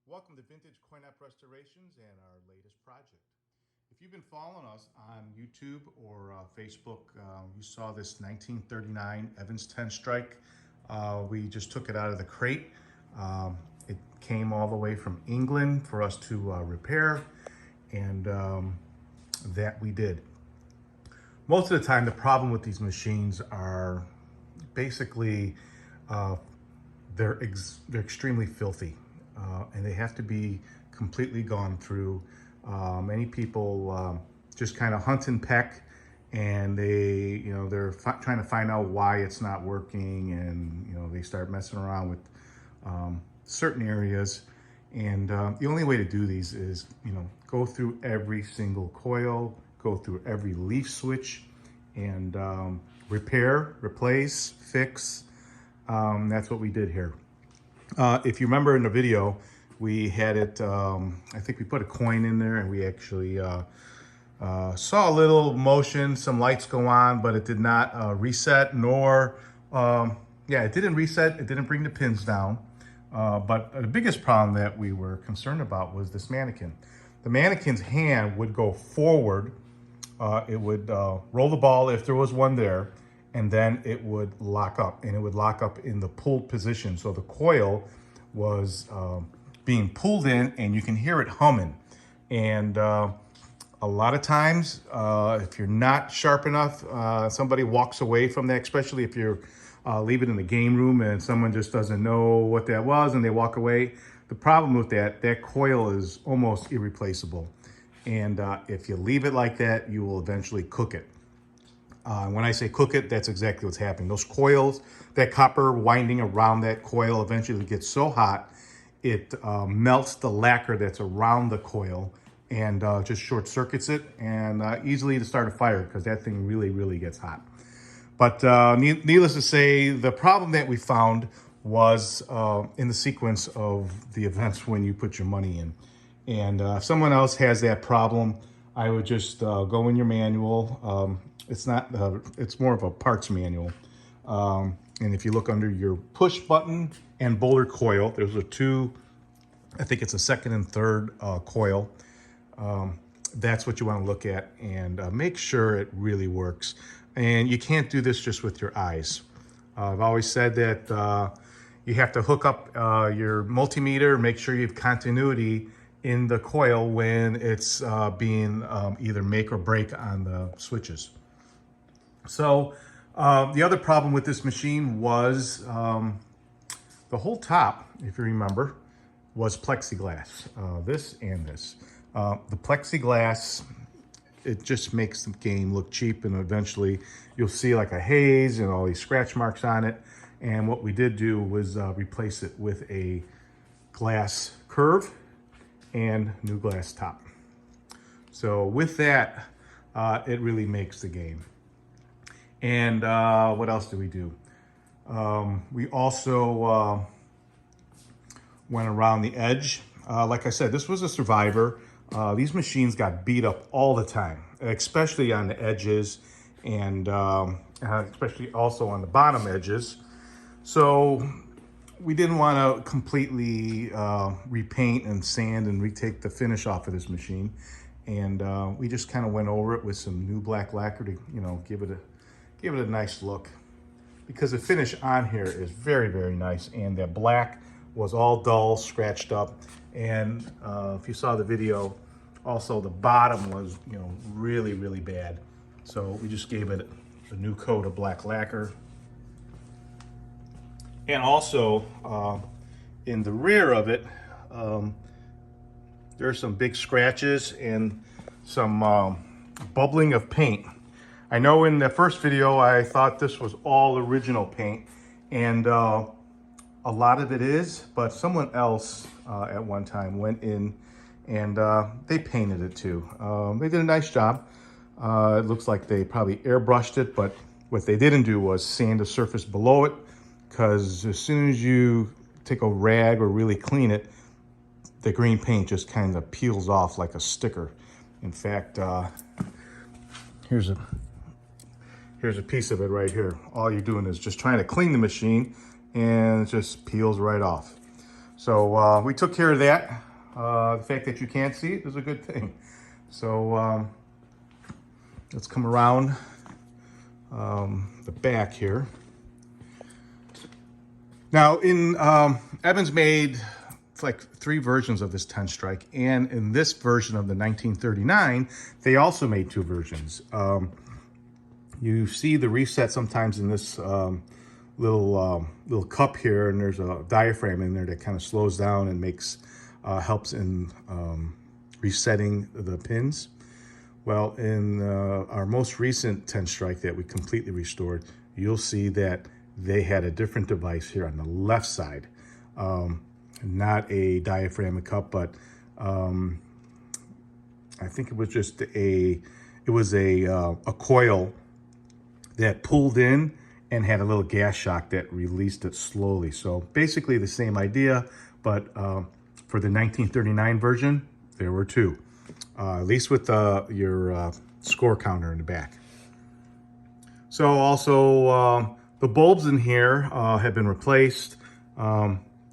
Welcome to Vintage Coin-Op Restorations and our latest project. If you've been following us on YouTube or Facebook, you saw this 1939 Evans 10 Strike. We just took it out of the crate. It came all the way from England for us to repair, and that we did. Most of the time, the problem with these machines are basically they're extremely filthy. And they have to be completely gone through. Many people just kind of hunt and peck, and they're trying to find out why it's not working, and they start messing around with certain areas. And the only way to do these is go through every single coil, go through every leaf switch, and repair, replace, fix. That's what we did here. If you remember in the video, we had it, I think we put a coin in there, and we actually saw a little motion, some lights go on, but it did not reset, nor, it didn't reset, it didn't bring the pins down. But the biggest problem that we were concerned about was this mannequin. The mannequin's hand would go forward, it would roll the ball if there was one there, and then it would lock up, and it would lock up in the pulled position. So the coil was being pulled in, and you can hear it humming. And a lot of times, if you're not sharp enough, somebody walks away from that, especially if you're leave it in the game room and someone just doesn't know what that was and they walk away. The problem with that coil is almost irreplaceable. And if you leave it like that, you will eventually cook it. When I say cook it, that's exactly what's happening. Those coils, that copper winding around that coil eventually gets so hot, it melts the lacquer that's around the coil and just short circuits it, and easily to start a fire, because that thing really, really gets hot. But needless to say, the problem that we found was in the sequence of the events when you put your money in. And if someone else has that problem, I would just go in your manual. It's more of a parts manual. And if you look under your push button and boulder coil, there's two, I think it's a second and third coil. That's what you want to look at, and make sure it really works. And you can't do this just with your eyes. I've always said that you have to hook up your multimeter, make sure you have continuity in the coil when it's being either make or break on the switches. So the other problem with this machine was the whole top, if you remember, was plexiglass, this and this. The plexiglass, it just makes the game look cheap, and eventually you'll see like a haze and all these scratch marks on it. And what we did do was replace it with a glass curve and new glass top. So with that, it really makes the game. And what else do we do? We also went around the edge. Like I said, this was a survivor. These machines got beat up all the time, especially on the edges, and especially also on the bottom edges. So we didn't want to completely repaint and sand and retake the finish off of this machine. And we just kind of went over it with some new black lacquer to give it a nice look, because the finish on here is very, very nice, and that black was all dull, scratched up. And if you saw the video, also the bottom was really, really bad. So we just gave it a new coat of black lacquer. And also in the rear of it, there's some big scratches and some bubbling of paint. I know in the first video, I thought this was all original paint, and a lot of it is, but someone else at one time went in and they painted it too. They did a nice job. It looks like they probably airbrushed it, but what they didn't do was sand the surface below it, because as soon as you take a rag or really clean it, the green paint just kind of peels off like a sticker. In fact, here's a piece of it right here. All you're doing is just trying to clean the machine, and it just peels right off. So we took care of that. The fact that you can't see it is a good thing. So let's come around the back here. Now, Evans made like 3 versions of this 10 strike, and in this version of the 1939, they also made 2 versions. You see the reset sometimes in this little cup here, and there's a diaphragm in there that kind of slows down and helps in resetting the pins. Well, in our most recent 10 strike that we completely restored, you'll see that they had a different device here on the left side. Not a diaphragm cup, but I think it was just a coil that pulled in and had a little gas shock that released it slowly. So basically the same idea, but for the 1939 version, there were 2, at least with your score counter in the back. So also the bulbs in here have been replaced.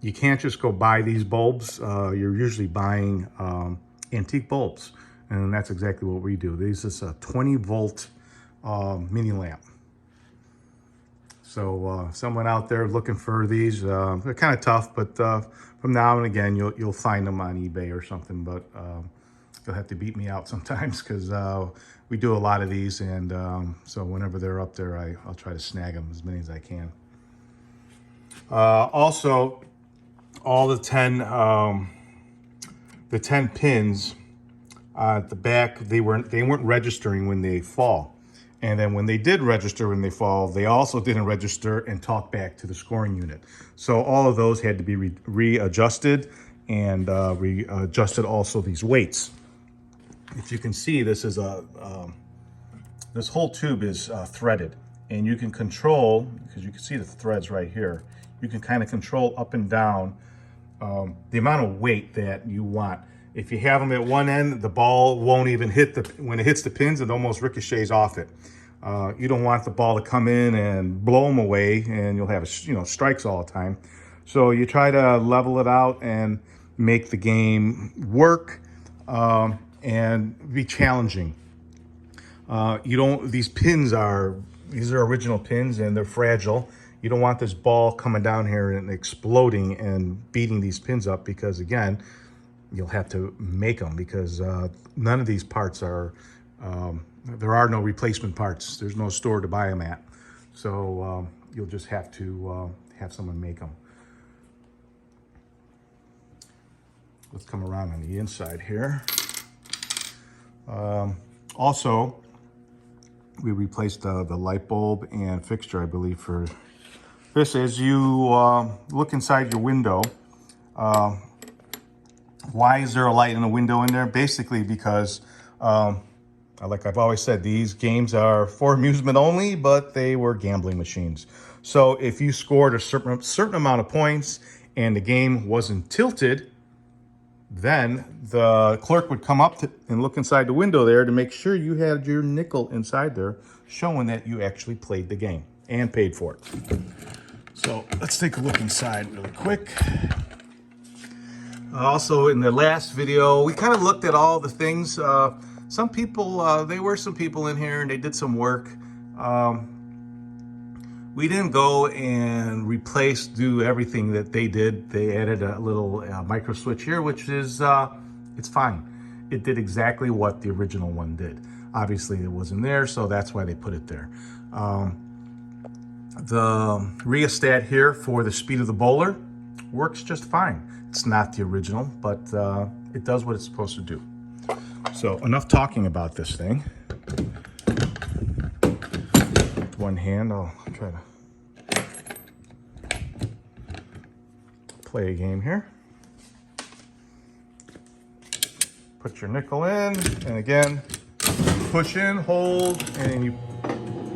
You can't just go buy these bulbs. You're usually buying antique bulbs, and that's exactly what we do. This is a 20-volt mini lamp. So someone out there looking for these, they're kind of tough, but from now and again, you'll find them on eBay or something, but you'll have to beat me out sometimes because we do a lot of these, and so whenever they're up there, I'll try to snag them as many as I can. Also, all the 10 pins at the back, they weren't registering when they fall. And then when they did register when they fall, they also didn't register and talk back to the scoring unit. So all of those had to be readjusted, and readjusted also these weights. If you can see, this is this whole tube is threaded, and you can control, because you can see the threads right here, you can kind of control up and down the amount of weight that you want. If you have them at one end, the ball won't even hit when it hits the pins, it almost ricochets off it. You don't want the ball to come in and blow them away, and you'll have strikes all the time. So you try to level it out and make the game work and be challenging. These are original pins, and they're fragile. You don't want this ball coming down here and exploding and beating these pins up, because again, you'll have to make them, because none of these parts are, there are no replacement parts. There's no store to buy them at. So you'll just have to have someone make them. Let's come around on the inside here. Also, we replaced the light bulb and fixture, I believe, for this. As you look inside your window, why is there a light in the window in there? Basically because, like I've always said, these games are for amusement only, but they were gambling machines. So if you scored a certain amount of points and the game wasn't tilted, then the clerk would come up and look inside the window there to make sure you had your nickel inside there, showing that you actually played the game and paid for it. So let's take a look inside really quick. Also, in the last video, we kind of looked at all the things. Some people, there were some people in here and they did some work. We didn't go and do everything that they did. They added a little micro switch here, which is, it's fine. It did exactly what the original one did. Obviously, it wasn't there, so that's why they put it there. The rheostat here for the speed of the bowler works just fine. It's not the original, but it does what it's supposed to do. So enough talking about this thing. With one hand, I'll try to play a game here. Put your nickel in, and again, push in, hold, and you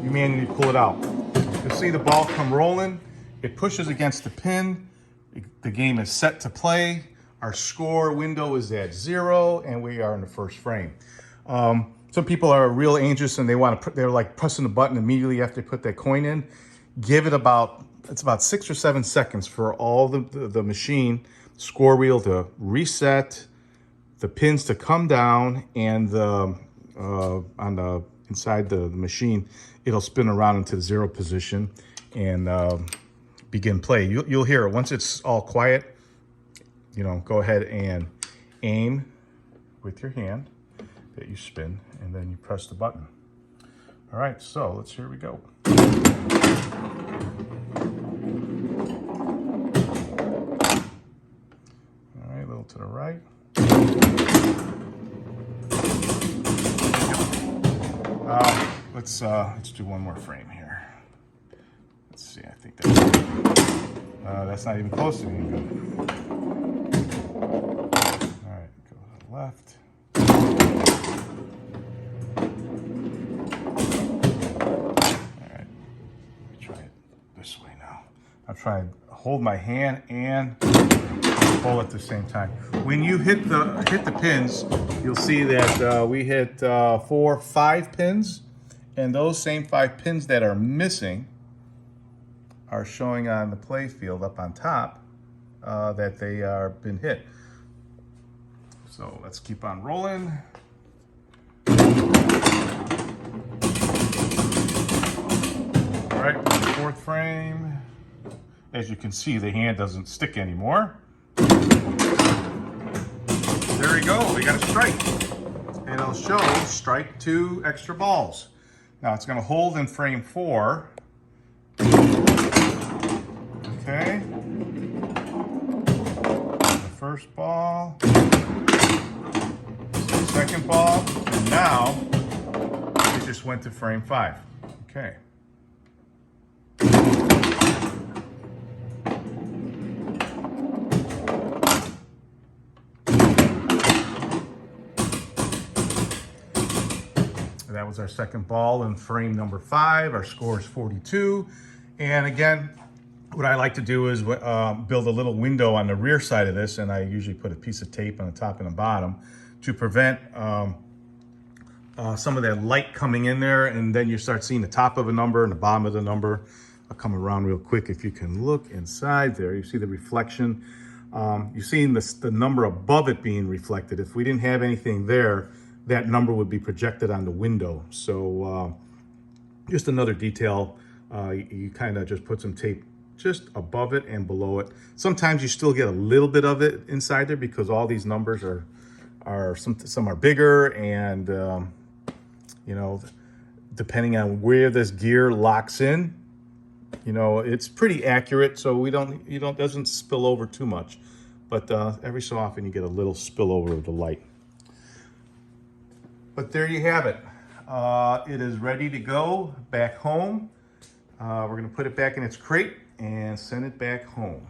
manually pull it out. You'll see the ball come rolling. It pushes against the pin. The game is set to play. Our score window is at 0, and we are in the first frame. Some people are real anxious and they're like pressing the button immediately after they put that coin in. Give it about it's about 6 or 7 seconds for all the machine score wheel to reset, the pins to come down, and the on the inside the machine, it'll spin around into the 0 position and begin play. You'll hear it once it's all quiet. Go ahead and aim with your hand that you spin, and then you press the button. All right, so here we go. All right, a little to the right. Let's do one more frame here. Let's see. I think that's not even close to being good. All right, go to the left. All right, let me try it this way now. I'm trying to hold my hand and pull at the same time. When you hit the pins, you'll see that we hit 5 pins, and those same 5 pins that are missing are showing on the play field up on top that they are been hit. So let's keep on rolling. All right, 4th frame. As you can see, the hand doesn't stick anymore. There we go, we got a strike. And it'll show strike 2 extra balls. Now it's going to hold in frame 4. Okay. The first ball. The second ball. And now it just went to frame 5. Okay. That was our second ball in frame number 5. Our score is 42. And again, what I like to do is build a little window on the rear side of this, and I usually put a piece of tape on the top and the bottom to prevent some of that light coming in there, and then you start seeing the top of a number and the bottom of the number. I'll come around real quick. If you can look inside there, you see the reflection. You're seeing the number above it being reflected. If we didn't have anything there, that number would be projected on the window. So just another detail, you kind of just put some tape just above it and below it. Sometimes you still get a little bit of it inside there because all these numbers are some are bigger, and depending on where this gear locks in, it's pretty accurate, so doesn't spill over too much. But every so often you get a little spillover of the light. But there you have it. It is ready to go back home. We're going to put it back in its crate and send it back home.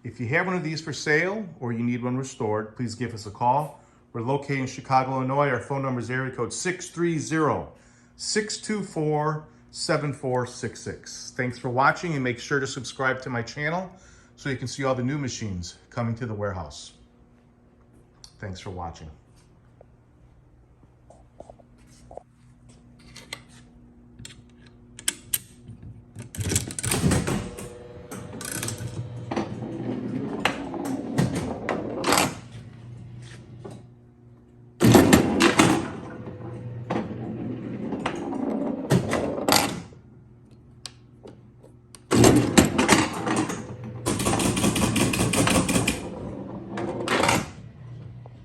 If you have one of these for sale or you need one restored, please give us a call. We're located in Chicago, Illinois. Our phone number is area code 630-624-7466. Thanks for watching, and make sure to subscribe to my channel so you can see all the new machines coming to the warehouse. Thanks for watching.